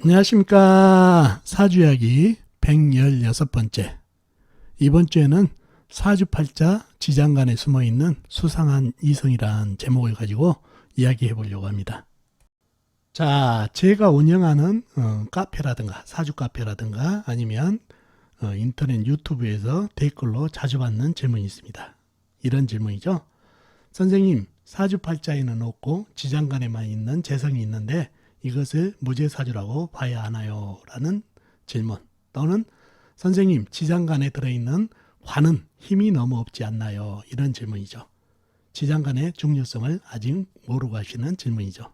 안녕하십니까. 사주이야기 116번째. 이번 주에는 사주팔자 지장간에 숨어있는 수상한 이성이란 제목을 가지고 이야기해 보려고 합니다. 자, 제가 운영하는 카페라든가 사주 카페라든가 아니면 인터넷 유튜브에서 댓글로 자주 받는 질문이 있습니다. 이런 질문이죠. 선생님, 사주팔자에는 없고 지장간에만 있는 재성이 있는데 이것을 무죄사주라고 봐야 하나요? 라는 질문. 또는 선생님, 지장간에 들어있는 관은 힘이 너무 없지 않나요? 이런 질문이죠. 지장간의 중요성을 아직 모르고 하시는 질문이죠.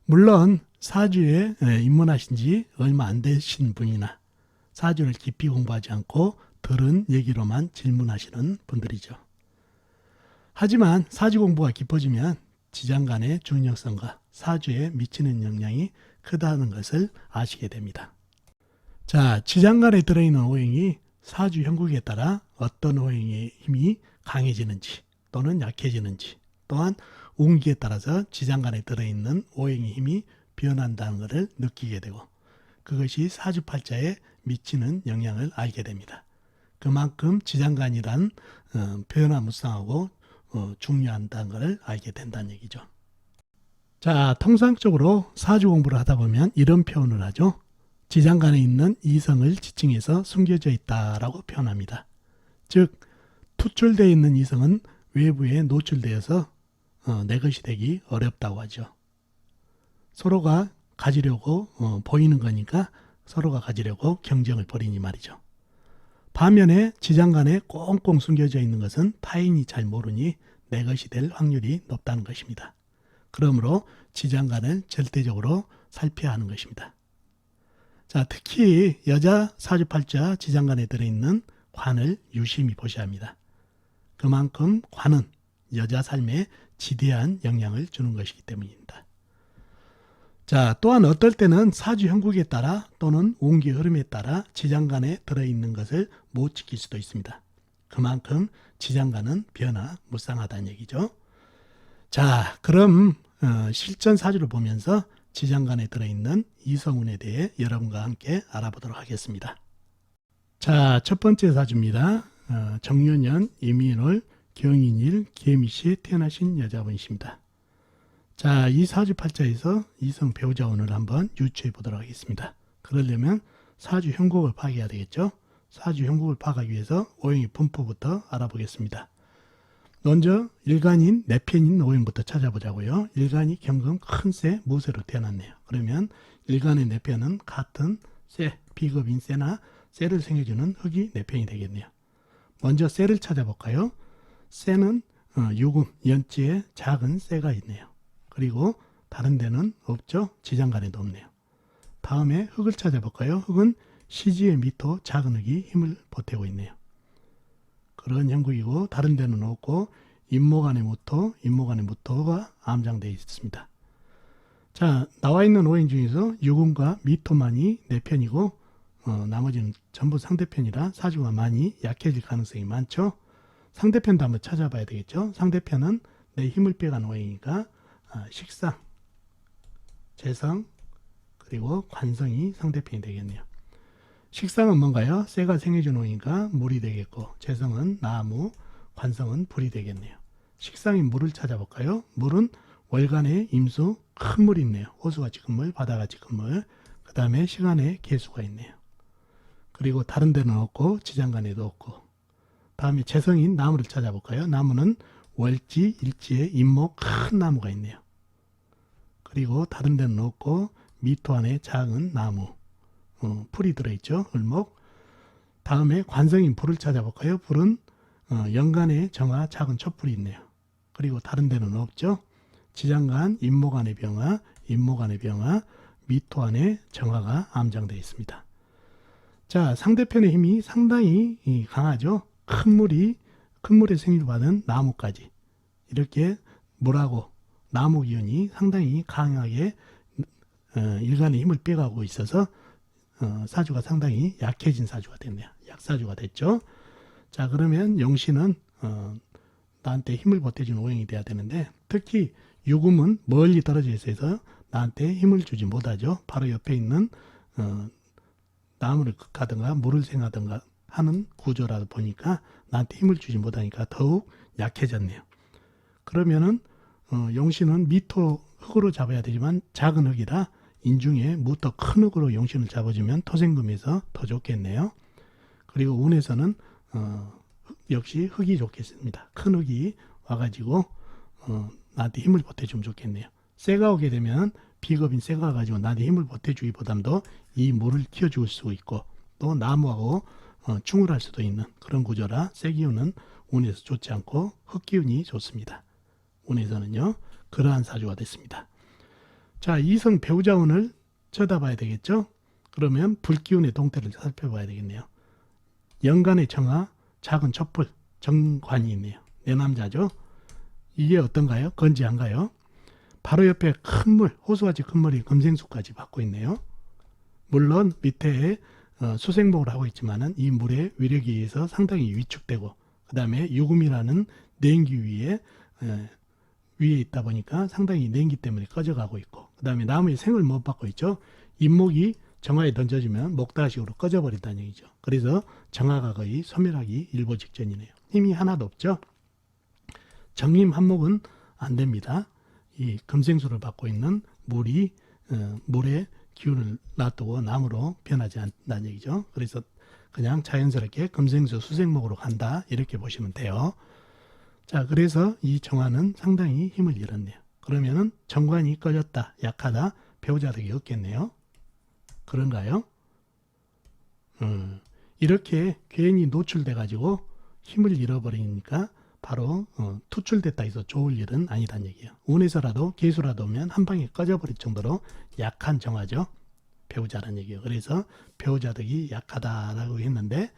물론 사주에 입문하신 지 얼마 안 되신 분이나 사주를 깊이 공부하지 않고 들은 얘기로만 질문하시는 분들이죠. 하지만 사주 공부가 깊어지면 지장간의 중요성과 사주에 미치는 영향이 크다는 것을 아시게 됩니다. 자, 지장간에 들어있는 오행이 사주 형국에 따라 어떤 오행의 힘이 강해지는지 또는 약해지는지, 또한 운기에 따라서 지장간에 들어있는 오행의 힘이 변한다는 것을 느끼게 되고, 그것이 사주팔자에 미치는 영향을 알게 됩니다. 그만큼 지장간이란 변화무쌍하고 중요하다는 것을 알게 된다는 얘기죠. 자, 통상적으로 사주 공부를 하다 보면 이런 표현을 하죠. 지장간에 있는 이성을 지칭해서 숨겨져 있다라고 표현합니다. 즉, 투출되어 있는 이성은 외부에 노출되어서 내 것이 되기 어렵다고 하죠. 서로가 가지려고 보이는 거니까 서로가 가지려고 경쟁을 벌이니 말이죠. 반면에 지장간에 꽁꽁 숨겨져 있는 것은 타인이 잘 모르니 내 것이 될 확률이 높다는 것입니다. 그러므로 지장간을 절대적으로 살펴야 하는 것입니다. 자, 특히 여자 사주팔자 지장간에 들어있는 관을 유심히 보셔야 합니다. 그만큼 관은 여자 삶에 지대한 영향을 주는 것이기 때문입니다. 자, 또한 어떨 때는 사주 형국에 따라 또는 운기 흐름에 따라 지장간에 들어있는 것을 못 지킬 수도 있습니다. 그만큼 지장간은 변화무쌍하다는 얘기죠. 자, 그럼 실전 사주를 보면서 지장간에 들어있는 이성운에 대해 여러분과 함께 알아보도록 하겠습니다. 자, 첫 번째 사주입니다. 정유년, 임인월, 경인일, 개미시에 태어나신 여자분이십니다. 자, 이 사주팔자에서 이성 배우자운을 한번 유추해 보도록 하겠습니다. 그러려면 사주 형국을 파악해야 되겠죠. 사주 형국을 파악하기 위해서 오행의 분포부터 알아보겠습니다. 먼저 일간인 내편인 오행부터 찾아보자고요. 일간이 경금 큰새 무쇠로 태어났네요. 그러면 일간의 내편은 같은 새, 비급인 새나 새를 생겨주는 흙이 내편이 되겠네요. 먼저 새를 찾아볼까요? 새는 유금, 연지에 작은 새가 있네요. 그리고 다른 데는 없죠. 지장간에도 없네요. 다음에 흙을 찾아볼까요? 흙은 시지의 미토 작은 흙이 힘을 보태고 있네요. 그런 형국이고 다른 데는 없고 임목안의 무토가 암장되어 있습니다. 자, 나와 있는 오행 중에서 유금과 미토만이 내 편이고 나머지는 전부 상대편이라 사주가 많이 약해질 가능성이 많죠. 상대편도 한번 찾아봐야 되겠죠. 상대편은 내 힘을 빼가는 오행이니까 식상, 재성, 그리고 관성이 상대편이 되겠네요. 식상은 뭔가요? 새가 생해준 오니까 물이 되겠고, 재성은 나무, 관성은 불이 되겠네요. 식상인 물을 찾아볼까요? 물은 월간에 임수, 큰 물이 있네요. 호수같이 큰 물, 바다같이 큰 물. 그 다음에 시간에 개수가 있네요. 그리고 다른 데는 없고 지장간에도 없고. 다음에 재성인 나무를 찾아볼까요? 나무는 월지, 일지에 임목 큰 나무가 있네요. 그리고 다른 데는 없고 미토 안에 작은 나무, 풀이 들어있죠. 을목. 다음에 관성인 불을 찾아볼까요? 불은 연간에 정화 작은 촛불이 있네요. 그리고 다른 데는 없죠. 지장간, 임목 안에 병화, 임목 안에 병화, 미토 안에 정화가 암장되어 있습니다. 자, 상대편의 힘이 상당히 강하죠. 큰 물에 생일 받은 나무까지 이렇게 물하고 나무 기운이 상당히 강하게 일간의 힘을 빼가고 있어서 사주가 상당히 약해진 사주가 됐네요. 약사주가 됐죠. 자, 그러면 영신은 나한테 힘을 보태주는 오행이 돼야 되는데, 특히 유금은 멀리 떨어져 있어서 나한테 힘을 주지 못하죠. 바로 옆에 있는 나무를 가든가 물을 생하든가 하는 구조라도 보니까 나한테 힘을 주지 못하니까 더욱 약해졌네요. 그러면은 용신은 미토 흙으로 잡아야 되지만 작은 흙이라 인중에 무토 큰 흙으로 용신을 잡아주면 토생금에서 더 좋겠네요. 그리고 운에서는 역시 흙이 좋겠습니다. 큰 흙이 와가지고 나한테 힘을 보태주면 좋겠네요. 새가 오게 되면 비겁인 새가 가지고 나한테 힘을 보태주기보담도 이 물을 키워줄 수 있고 또 나무하고 충을 수도 있는 그런 구조라 새 기운은 운에서 좋지 않고 흙 기운이 좋습니다. 운에서는요. 그러한 사주가 됐습니다. 자, 이성 배우자운을 쳐다봐야 되겠죠. 그러면 불기운의 동태를 살펴봐야 되겠네요. 연간의 정화, 작은 촛불, 정관이 있네요. 내 남자죠. 이게 어떤가요? 건지한가요? 바로 옆에 큰 물, 호수같이 큰 물이 금생수까지 받고 있네요. 물론 밑에 수생목을 하고 있지만은 이 물의 위력에 의해서 상당히 위축되고 그 다음에 유금이라는 냉기 위에 있다 보니까 상당히 냉기 때문에 꺼져가고 있고 그 다음에 나무의 생을 못 받고 있죠. 잎목이 정화에 던져지면 목다식으로 꺼져버린다는 얘기죠. 그래서 정화가 거의 소멸하기 일보 직전이네요. 힘이 하나도 없죠. 정임 한목은 안 됩니다. 이 금생수를 받고 있는 물이 물의 기운을 놔두고 나무로 변하지 않는다는 얘기죠. 그래서 그냥 자연스럽게 금생수 수생목으로 간다 이렇게 보시면 돼요. 자, 그래서 이 정화는 상당히 힘을 잃었네요. 그러면은 정관이 꺼졌다, 약하다, 배우자덕이 없겠네요. 그런가요? 이렇게 괜히 노출돼 가지고 힘을 잃어버리니까 바로 투출됐다 해서 좋을 일은 아니란 얘기예요. 운에서라도 개수라도 오면 한 방에 꺼져버릴 정도로 약한 정화죠. 배우자란 얘기예요. 그래서 배우자덕이 약하다라고 했는데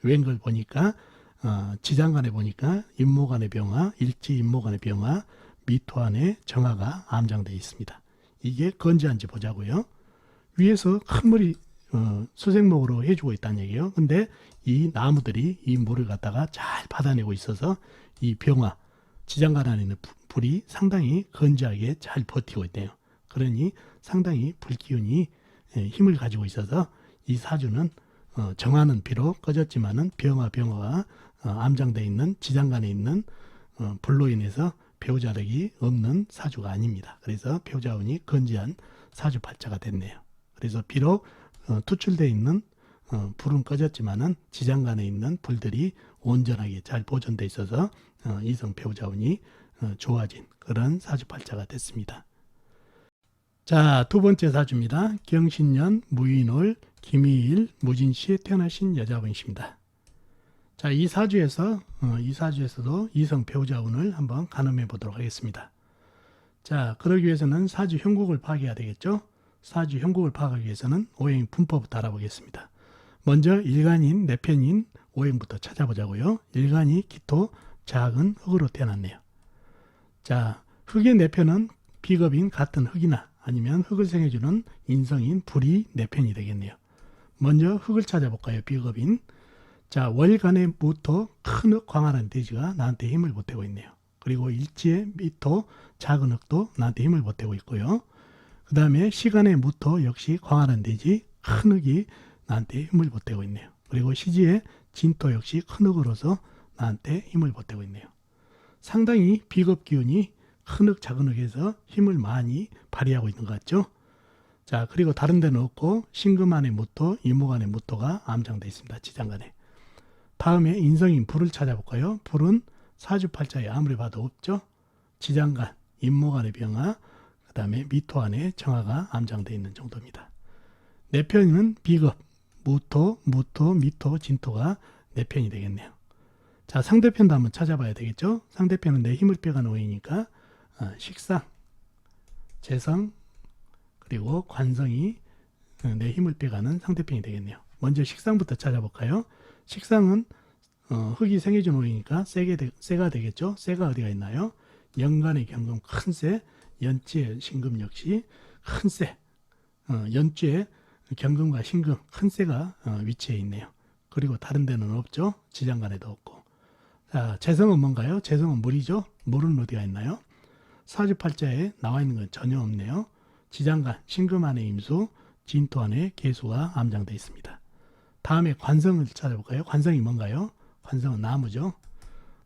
웬걸 보니까 지장간에 보니까 임모간의 병화, 일지 임모간의 병화, 미토안의 정화가 암장되어 있습니다. 이게 건지한지 보자고요. 위에서 큰 물이 수생목으로 해주고 있다는 얘기예요. 근데 이 나무들이 이 물을 갖다가 잘 받아내고 있어서 이 병화, 지장간 안에 있는 불이 상당히 건지하게 잘 버티고 있대요. 그러니 상당히 불기운이 힘을 가지고 있어서 이 사주는 정화는 비록 꺼졌지만은 병화가 암장되어 있는 지장간에 있는 불로 인해서 배우자력이 없는 사주가 아닙니다. 그래서 배우자운이 건지한 사주팔자가 됐네요. 그래서 비록 투출되어 있는 불은 꺼졌지만은 지장간에 있는 불들이 온전하게 잘 보존되어 있어서 이성 배우자운이 좋아진 그런 사주팔자가 됐습니다. 자, 두 번째 사주입니다. 경신년 무인월 김희일 무진시에 태어나신 여자분이십니다. 자, 이 사주에서도 이성 배우자운을 한번 가늠해 보도록 하겠습니다. 자, 그러기 위해서는 사주 형국을 파악해야 되겠죠. 사주 형국을 파악하기 위해서는 오행 분포부터 알아보겠습니다. 먼저 일간인 내편인 오행부터 찾아보자고요. 일간이 기토 작은 흙으로 태어났네요. 자, 흙의 내편은 비겁인 같은 흙이나 아니면 흙을 생해주는 인성인 불이 내편이 되겠네요. 먼저 흙을 찾아볼까요? 비겁인. 자, 월간의 무토 큰 흙 광활한 대지가 나한테 힘을 보태고 있네요. 그리고 일지의 미토 작은 흙도 나한테 힘을 보태고 있고요. 그 다음에 시간의 무토 역시 광활한 대지 큰 흙이 나한테 힘을 보태고 있네요. 그리고 시지의 진토 역시 큰 흙으로서 나한테 힘을 보태고 있네요. 상당히 비겁 기운이 큰 흙 작은 흙에서 힘을 많이 발휘하고 있는 것 같죠. 자, 그리고 다른 데는 없고 신금안의 무토, 이목안의 무토가 암장되어 있습니다. 지장간에. 다음에 인성인 불을 찾아볼까요? 불은 사주팔자에 아무리 봐도 없죠. 지장간, 임목안의 병화, 그 다음에 미토안의 정화가 암장되어 있는 정도입니다. 내편은 비겁, 무토, 미토, 진토가 내편이 되겠네요. 자, 상대편도 한번 찾아봐야 되겠죠. 상대편은 내 힘을 빼가는 오행이니까 식상, 재성, 그리고 관성이 내 힘을 빼가는 상대편이 되겠네요. 먼저 식상부터 찾아볼까요? 식상은 흙이 생해준 오행이니까 쇠가 되겠죠. 쇠가 어디가 있나요? 연간의 경금 큰 쇠, 연지의 신금 역시 큰 쇠, 연주의 경금과 신금 큰 쇠가 위치해 있네요. 그리고 다른 데는 없죠. 지장간에도 없고. 자, 재성은 뭔가요? 재성은 물이죠. 물은 어디가 있나요? 사주팔자에 나와 있는 건 전혀 없네요. 지장간, 신금 안에 임수, 진토 안에 계수가 암장되어 있습니다. 다음에 관성을 찾아볼까요? 관성이 뭔가요? 관성은 나무죠.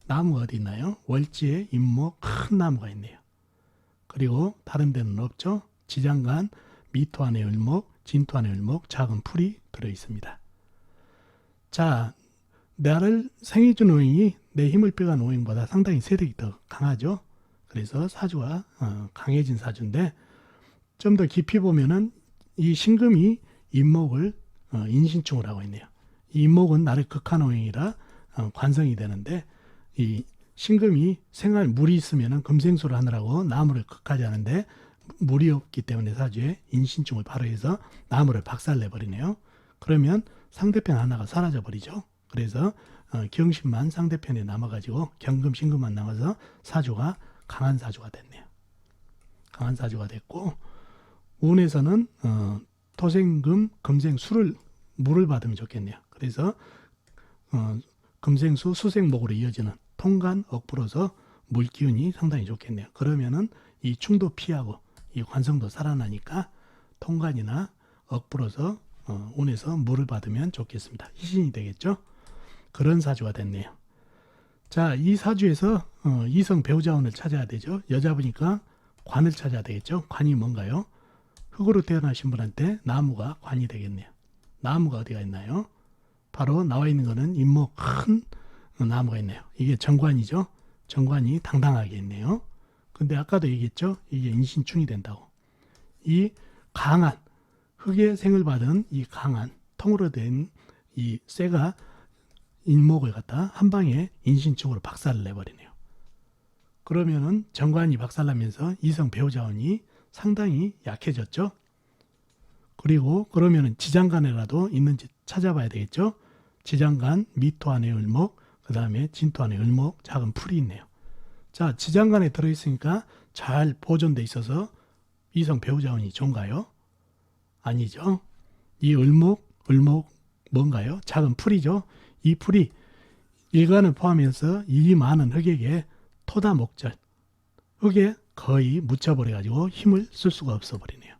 나무가 어디 있나요? 월지에 임목 큰 나무가 있네요. 그리고 다른 데는 없죠. 지장간, 미토 안에 을목, 진토 안에 을목, 작은 풀이 들어 있습니다. 자, 나를 생해준 오행이 내 힘을 빼간 오행보다 상당히 세력이 더 강하죠. 그래서 사주가 강해진 사주인데 좀 더 깊이 보면은 이 신금이 임목을 인신충을 하고 있네요. 이 임목은 나를 극한 오행이라 관성이 되는데 이 신금이 생활 물이 있으면은 금생수를 하느라고 나무를 극하지 않은데 물이 없기 때문에 사주에 인신충을 발휘해서 나무를 박살내버리네요. 그러면 상대편 하나가 사라져 버리죠. 그래서 경신만 상대편에 남아가지고 경금, 신금만 남아서 사주가 강한 사주가 됐네요. 강한 사주가 됐고 운에서는 토생금, 금생수를 물을 받으면 좋겠네요. 그래서 금생수, 수생목으로 이어지는 통간, 억부로서 물기운이 상당히 좋겠네요. 그러면은 이 충도 피하고 이 관성도 살아나니까 통간이나 억부로서 운에서 물을 받으면 좋겠습니다. 희신이 되겠죠? 그런 사주가 됐네요. 자, 이 사주에서 이성 배우자운을 찾아야 되죠. 여자분이니까 관을 찾아야 되겠죠. 관이 뭔가요? 흙으로 태어나신 분한테 나무가 관이 되겠네요. 나무가 어디가 있나요? 바로 나와 있는 거는 임목 큰 나무가 있네요. 이게 정관이죠. 정관이 당당하게 있네요. 근데 아까도 얘기했죠. 이게 인신충이 된다고. 이 강한 흙의 생을 받은 이 강한 통으로 된 이 쇠가 인목을 갖다 한 방에 인신충으로 박살을 내버리네요. 그러면은 정관이 박살나면서 이성 배우자원이 상당히 약해졌죠. 그리고 그러면은 지장간에라도 있는지 찾아봐야 되겠죠. 지장간, 미토 안에 을목, 그 다음에 진토 안에 을목, 작은 풀이 있네요. 자, 지장간에 들어있으니까 잘 보존돼 있어서 이성 배우자원이 좋은가요? 아니죠. 이 을목 뭔가요? 작은 풀이죠. 이 풀이 일간을 포함해서 이 많은 흙에게 토다 목절, 흙에 거의 묻혀버려가지고 힘을 쓸 수가 없어 버리네요.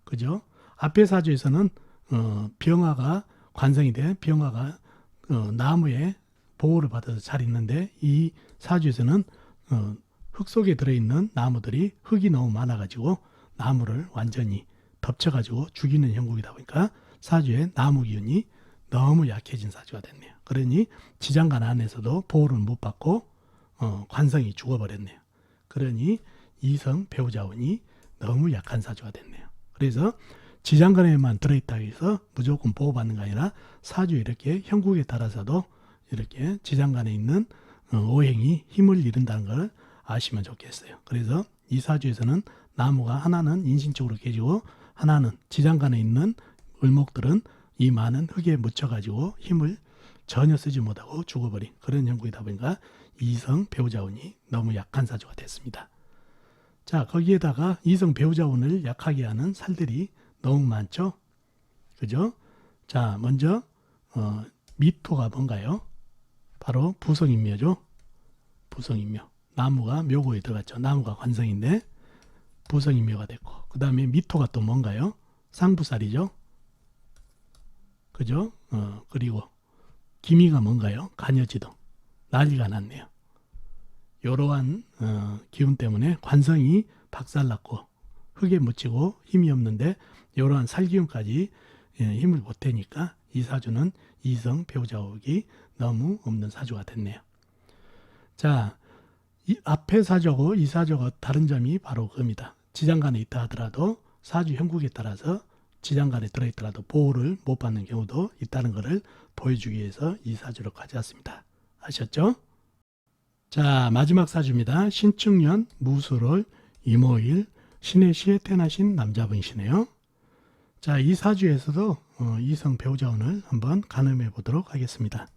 그죠? 앞에 사주에서는 병화가 관성이 돼 병화가 나무에 보호를 받아서 잘 있는데 이 사주에서는 흙 속에 들어있는 나무들이 흙이 너무 많아가지고 나무를 완전히 덮쳐가지고 죽이는 형국이다 보니까 사주의 나무 기운이 너무 약해진 사주가 됐네요. 그러니 지장간 안에서도 보호를 못 받고 관성이 죽어버렸네요. 그러니 이성 배우자운이 너무 약한 사주가 됐네요. 그래서 지장간에만 들어있다고 해서 무조건 보호받는 게 아니라 사주 이렇게 형국에 따라서도 이렇게 지장간에 있는 오행이 힘을 잃는다는 걸 아시면 좋겠어요. 그래서 이 사주에서는 나무가 하나는 인신적으로 깨지고 하나는 지장간에 있는 을목들은 이 많은 흙에 묻혀가지고 힘을 전혀 쓰지 못하고 죽어버린 그런 형국이다 보니까 이성 배우자운이 너무 약한 사주가 됐습니다. 자, 거기에다가 이성 배우자운을 약하게 하는 살들이 너무 많죠. 그죠? 자, 먼저 미토가 뭔가요? 바로 부성인묘죠. 부성인묘. 나무가 묘고에 들어갔죠. 나무가 관성인데 부성인묘가 됐고 그 다음에 미토가 또 뭔가요? 상부살이죠. 그죠? 그리고 기미가 뭔가요? 간여지동. 난리가 났네요. 이러한 기운 때문에 관성이 박살났고 흙에 묻히고 힘이 없는데 이러한 살기운까지 힘을 못 대니까 이 사주는 이성 배우자옥이 너무 없는 사주가 됐네요. 자, 이 앞에 사주하고 이 사주가 다른 점이 바로 그겁니다. 지장간에 있다 하더라도 사주 형국에 따라서 지장간에 들어있더라도 보호를 못 받는 경우도 있다는 것을 보여주기 위해서 이 사주를 가져왔습니다. 아셨죠? 자, 마지막 사주입니다. 신축년 무술월 임오일 신의 시에 태어나신 남자분이시네요. 자, 이 사주에서도 이성 배우자운을 한번 가늠해 보도록 하겠습니다.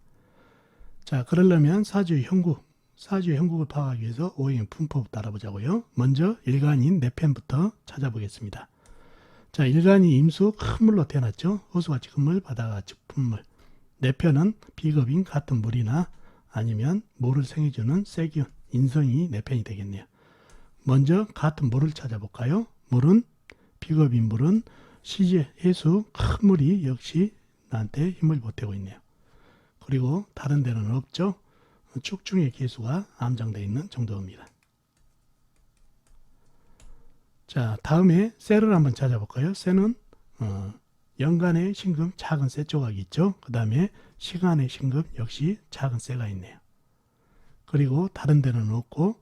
자, 그러려면 사주의 형국을 파악하기 위해서 오행의 분포부터 알아보자고요. 먼저 일간인 내 편부터 찾아보겠습니다. 자, 일간이 임수 큰 물로 태어났죠. 호수같이 큰 물, 바다같이 큰 물. 내 편은 비겁인 같은 물이나 아니면 물을 생해주는 세기운, 인성이 내 편이 되겠네요. 먼저 같은 물을 찾아볼까요? 물은 비겁인 물은 시제 해수 큰 물이 역시 나한테 힘을 보태고 있네요. 그리고 다른 데는 없죠. 축중의 개수가 암장되어 있는 정도입니다. 자, 다음에 쇠를 한번 찾아볼까요? 쇠는 연간의 신금 작은 쇠 조각이 있죠. 그 다음에 시간의 신금 역시 작은 쇠가 있네요. 그리고 다른 데는 없고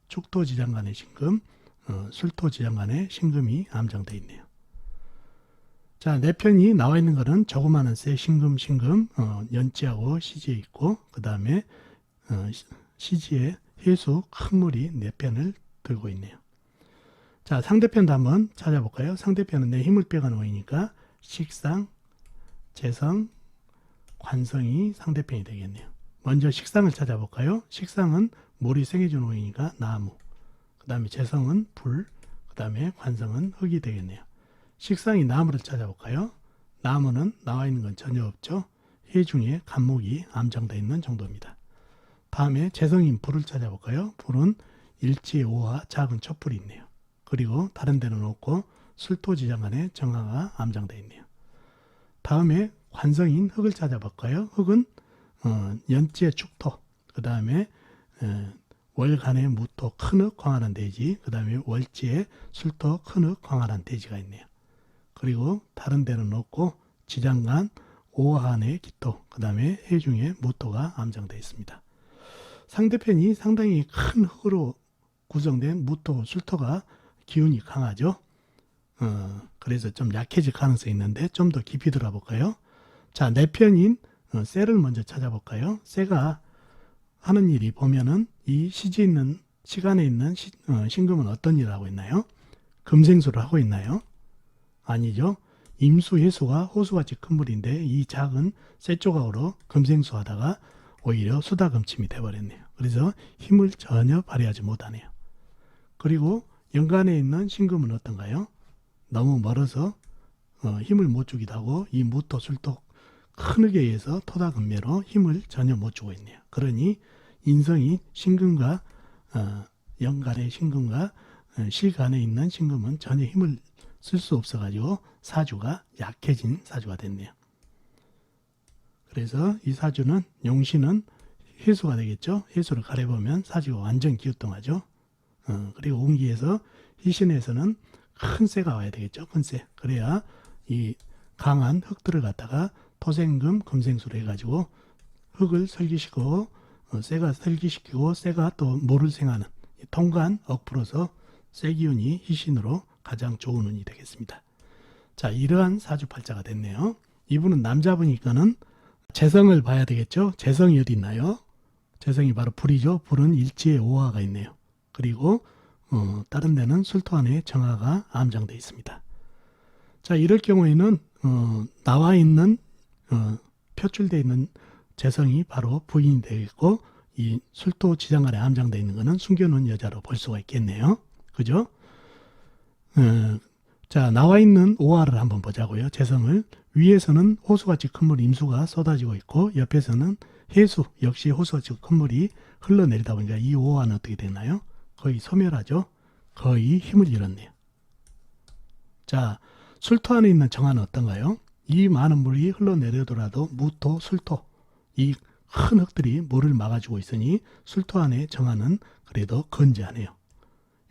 축토지장간의 신금, 술토지장간의 신금이 암장되어 있네요. 자, 네 편이 나와 있는 것은 조그마한 쇠 신금 연지하고 시지에 있고 그 다음에 시지에 해수 큰 물이 네 편을 들고 있네요. 자, 상대편도 한번 찾아볼까요? 상대편은 내 힘을 빼가는 오이니까 식상, 재성, 관성이 상대편이 되겠네요. 먼저 식상을 찾아볼까요? 식상은 물이 생해준 오이니까 나무, 그 다음에 재성은 불, 그 다음에 관성은 흙이 되겠네요. 식상이 나무를 찾아볼까요? 나무는 나와 있는 건 전혀 없죠. 해 중에 간목이 암장되어 있는 정도입니다. 다음에 재성인 불을 찾아볼까요? 불은 일지의 오화 작은 촛불이 있네요. 그리고 다른 데는 없고 술토지장간에 정화가 암장되어 있네요. 다음에 관성인 흙을 찾아볼까요? 흙은 연지의 축토, 그 다음에 월간의 무토 큰흙 광활한 대지, 그 다음에 월지의 술토 큰흙 광활한 대지가 있네요. 그리고 다른 데는 없고 지장간 오한의 기토, 그 다음에 해중의 무토가 암장되어 있습니다. 상대편이 상당히 큰 흙으로 구성된 무토, 술토가 기운이 강하죠. 그래서 좀 약해질 가능성이 있는데 좀 더 깊이 들어볼까요? 자, 내 편인 쇠를 먼저 찾아볼까요? 쇠가 하는 일이 보면은 이 시간에 있는 신금은 어떤 일을 하고 있나요? 금생수를 하고 있나요? 아니죠. 임수, 해수가 호수같이 큰 물인데 이 작은 쇠 조각으로 금생수 하다가 오히려 수다금침이 돼버렸네요. 그래서 힘을 전혀 발휘하지 못하네요. 그리고 연간에 있는 신금은 어떤가요? 너무 멀어서 힘을 못 주기도 하고 이 무토, 술토 큰 흙에 의해서 토다금매로 힘을 전혀 못 주고 있네요. 그러니 인성이 신금과 연간의 신금과 시간에 있는 신금은 전혀 힘을 쓸 수 없어가지고 사주가 약해진 사주가 됐네요. 그래서 이 사주는 용신은 해수가 되겠죠. 해수를 가려보면 사주가 완전 기우뚱하죠. 그리고 운기에서 희신에서는 큰 쇠가 와야 되겠죠. 큰 쇠. 그래야 이 강한 흙들을 갖다가 토생금, 금생수로 해가지고 흙을 설기시키고 쇠가 설기시키고 쇠가 또 물을 생하는 통관 억풀어서 쇠 기운이 희신으로 가장 좋은 운이 되겠습니다. 자, 이러한 사주팔자가 됐네요. 이분은 남자분이니까는 재성을 봐야 되겠죠. 재성이 어디 있나요? 재성이 바로 불이죠. 불은 일지에 오화가 있네요. 그리고 다른 데는 술토 안에 정화가 암장되어 있습니다. 자, 이럴 경우에는 나와 있는 표출되어 있는 재성이 바로 부인이 되겠고 이 술토 지장간에 암장되어 있는 것은 숨겨놓은 여자로 볼 수가 있겠네요. 그죠? 자, 나와 있는 오화를 한번 보자고요. 재성을. 위에서는 호수같이 큰 물 임수가 쏟아지고 있고 옆에서는 해수 역시 호수같이 큰 물이 흘러내리다 보니까 이 오화는 어떻게 되나요? 거의 소멸하죠. 거의 힘을 잃었네요. 자, 술토 안에 있는 정화는 어떤가요? 이 많은 물이 흘러내려더라도 무토, 술토 이 큰 흙들이 물을 막아주고 있으니 술토 안에 정화는 그래도 건재하네요.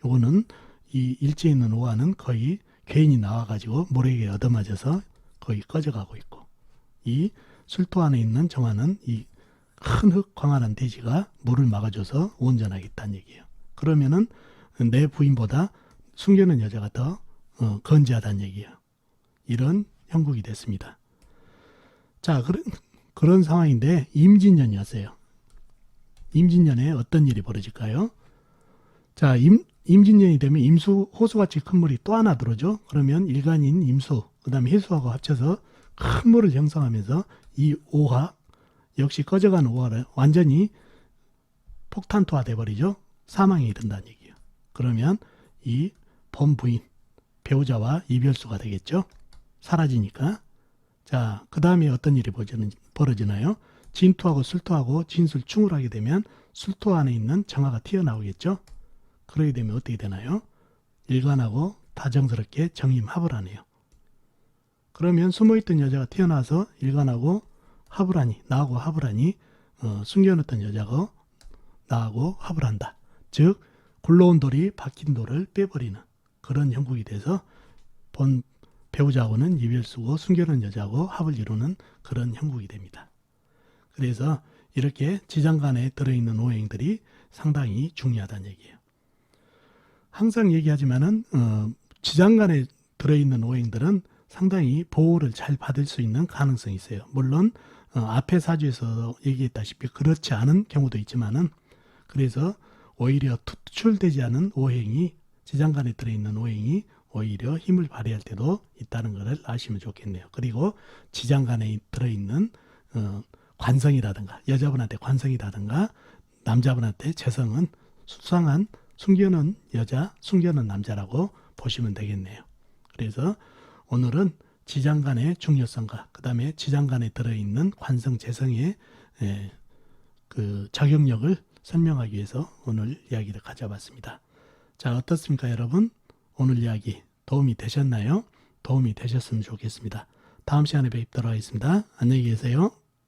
요거는 이 일지에 있는 오화는 거의 괜히 나와가지고 물에게 얻어맞아서 거의 꺼져가고 있고 이 술토 안에 있는 정화는 이 큰 흙 광활한 대지가 물을 막아줘서 온전하게 있다는 얘기예요. 그러면은 내 부인보다 숨겨놓은 여자가 더 건재하다는 얘기예요. 이런 형국이 됐습니다. 자, 그런 상황인데 임진년이었어요. 임진년에 어떤 일이 벌어질까요? 자, 임진년이 되면 임수, 호수같이 큰 물이 또 하나 들어오죠. 그러면 일간인 임수, 그 다음에 해수하고 합쳐서 큰 물을 형성하면서 이 오화, 역시 꺼져가는 오화를 완전히 폭탄토화 돼버리죠. 사망에 이른다는 얘기예요. 그러면 이 본부인, 배우자와 이별수가 되겠죠. 사라지니까. 자, 그 다음에 어떤 일이 벌어지나요? 진토하고 술토하고 진술충을 하게 되면 술토 안에 있는 정화가 튀어나오겠죠. 그러게 되면 어떻게 되나요? 일간하고 다정스럽게 정임합을 하네요. 그러면 숨어있던 여자가 태어나서 일관하고 합을 하니, 나하고 합을 하니 숨겨놓던 여자가 나하고 합을 한다. 즉 굴러온 돌이 박힌 돌을 빼버리는 그런 형국이 돼서 본 배우자하고는 이별수고 숨겨놓은 여자하고 합을 이루는 그런 형국이 됩니다. 그래서 이렇게 지장간에 들어있는 오행들이 상당히 중요하다는 얘기예요. 항상 얘기하지만은 지장간에 들어있는 오행들은 상당히 보호를 잘 받을 수 있는 가능성이 있어요. 물론 앞에 사주에서 얘기했다시피 그렇지 않은 경우도 있지만은 그래서 오히려 투출되지 않은 오행이 지장간에 들어있는 오행이 오히려 힘을 발휘할 때도 있다는 것을 아시면 좋겠네요. 그리고 지장간에 들어있는 관성이라든가 여자분한테 관성이라든가 남자분한테 재성은 수상한 숨겨놓은 여자, 숨겨놓은 남자라고 보시면 되겠네요. 그래서 오늘은 지장간의 중요성과 그 다음에 지장간에 들어있는 관성, 재성의 그 작용력을 설명하기 위해서 오늘 이야기를 가져봤습니다. 자, 어떻습니까, 여러분? 오늘 이야기 도움이 되셨나요? 도움이 되셨으면 좋겠습니다. 다음 시간에 뵙도록 하겠습니다. 안녕히 계세요.